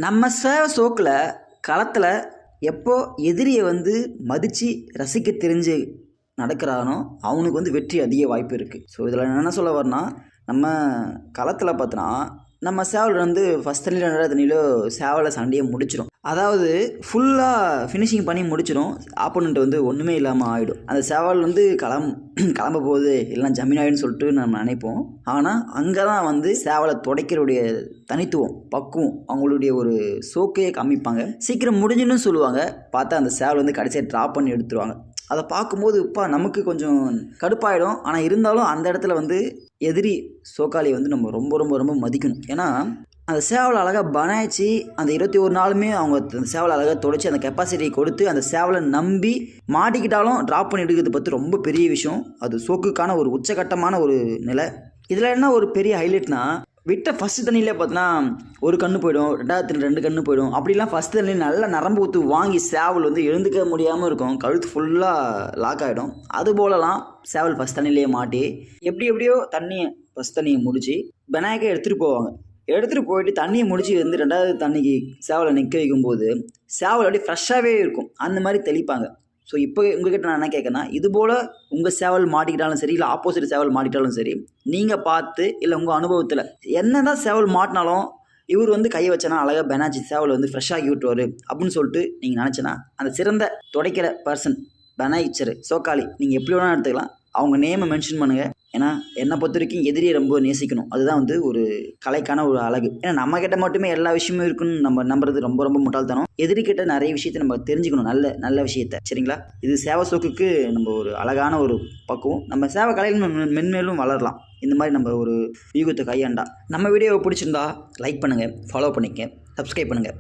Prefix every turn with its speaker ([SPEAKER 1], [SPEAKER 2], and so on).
[SPEAKER 1] நம்ம சோக்கில் களத்தில் எப்போ எதிரியை மதித்து ரசிக்க தெரிஞ்சு நடக்கிறானோ அவனுக்கு வெற்றி அதிக வாய்ப்பு இருக்குது. ஸோ இதில் என்ன சொல்ல வரனா, நம்ம களத்தில் பார்த்தோன்னா நம்ம சேவல் ஃபஸ்ட் தண்ணியில் 2வது தண்ணியிலோ சேவலை சண்டையை முடிச்சிடும். அதாவது ஃபுல்லாக ஃபினிஷிங் பண்ணி முடிச்சிடும். ஆப்போனண்ட் ஒன்றுமே இல்லாமல் ஆகிடும். அந்த சேவல் கிளம்ப போகுது இல்லைனா ஜமீன் ஆகிடுன்னு சொல்லிட்டு நம்ம நினைப்போம். ஆனால் அங்கே தான் சேவலை துடைக்கிறவுடைய தனித்துவம், பக்குவம், அவங்களுடைய ஒரு சோக்கையே காமிப்பாங்க. சீக்கிரம் முடிஞ்சுன்னு சொல்லுவாங்க. பார்த்தா அந்த சேவல் கடைசியாக ட்ராப் பண்ணி எடுத்துருவாங்க. அதை பார்க்கும்போது நமக்கு கொஞ்சம் கடுப்பாயிடும். ஆனால் இருந்தாலும் அந்த இடத்துல எதிரி சோக்காளியை நம்ம ரொம்ப ரொம்ப ரொம்ப மதிக்கணும். ஏன்னா அந்த சேவலை அழகாக பனாய்ச்சி அந்த 21 நாளுமே அவங்க அந்த சேவலை அழகாக துடைச்சி அந்த கெப்பாசிட்டியை கொடுத்து அந்த சேவலை நம்பி மாட்டிக்கிட்டாலும் ட்ராப் பண்ணி எடுக்கிறது பற்றி ரொம்ப பெரிய விஷயம். அது சோக்குக்கான ஒரு உச்சகட்டமான ஒரு நிலை. இதில் என்ன ஒரு பெரிய ஹைலைட்னா, விட்ட ஃபஸ்ட்டு தண்ணியிலே பார்த்தோன்னா ஒரு கன்று போயிடும், 2வது தண்ணி 2 கன்று போயிடும். அப்படிலாம் ஃபஸ்ட்டு தண்ணி நல்லா நரம்பு ஊற்று வாங்கி சேவல் எழுந்துக்க முடியாமல் இருக்கும். கழுத்து ஃபுல்லாக லாக் ஆகிடும். அதுபோலலாம் சேவல் ஃபஸ்ட் தண்ணியிலேயே மாட்டி எப்படியோ ஃபஸ்ட் தண்ணியை முடித்து பெனாய்க்கை எடுத்துகிட்டு போவாங்க. எடுத்துகிட்டு போயிட்டு தண்ணியை முடிச்சு 2வது தண்ணிக்கு சேவலை நிற்க வைக்கும்போது சேவல் அப்படியே ஃப்ரெஷ்ஷாகவே இருக்கும். அந்த மாதிரி தெளிப்பாங்க. ஸோ இப்போ உங்ககிட்ட நான் என்ன கேட்குறேன்னா, இது போல் உங்கள் சேவல் மாட்டிக்கிட்டாலும் சரி, இல்லை ஆப்போசிட் சேவல் மாட்டிக்கிட்டாலும் சரி, நீங்கள் பார்த்து இல்லை உங்கள் அனுபவத்தில் என்ன தான் சேவல் மாட்டினாலும் இவர் கையை வச்சனா அழகாக பெனாச்சி சேவல் ஃப்ரெஷ்ஷாகி விட்டுருவார் அப்படின்னு சொல்லிட்டு நீங்கள் நினச்சேன்னா, அந்த சிறந்த துடைக்கிற பர்சன், பெனாய்ச்சர், சோக்காளி, நீங்கள் எப்படி வேணாலும் எடுத்துக்கலாம். அவங்க நேமை மென்ஷன் பண்ணுங்கள். ஏன்னா என்னை பொறுத்த வரைக்கும் எதிரியை ரொம்ப நேசிக்கணும். அதுதான் ஒரு கலைக்கான ஒரு அழகு. ஏன்னா நம்ம கிட்ட மட்டுமே எல்லா விஷயமும் இருக்குன்னு நம்ம நம்புறது ரொம்ப ரொம்ப முட்டாள்தனம். எதிரிக்கிட்ட நிறைய விஷயத்தை நம்ம தெரிஞ்சுக்கணும், நல்ல நல்ல விஷயத்த. சரிங்களா? இது சேவை சோக்குக்கு நம்ம ஒரு அழகான ஒரு பக்குவம். நம்ம சேவை கலையில் மென்மேலும் வளரலாம். இந்த மாதிரி நம்ம ஒரு யூகத்தை கையாண்டா. நம்ம வீடியோவை பிடிச்சிருந்தா லைக் பண்ணுங்கள், ஃபாலோ பண்ணிக்கங்க, சப்ஸ்கிரைப் பண்ணுங்கள்.